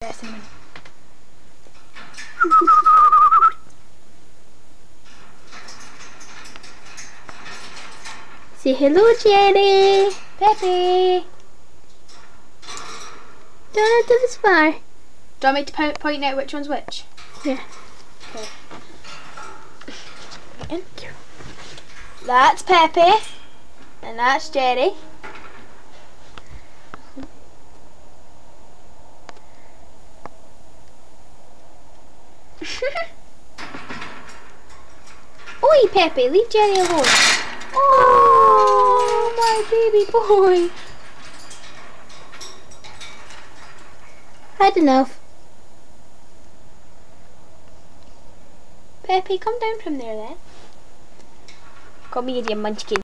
Cinnamon. Say hello, Jerry. Pepe! Don't do this far. Do you want me to point out which one's which? Yeah. Okay. That's Pepe. And that's Jerry. Oi, Pepe, leave Jerry alone. Oh, my baby boy. Had enough. Pepe, come down from there then. Come here, you munchkin.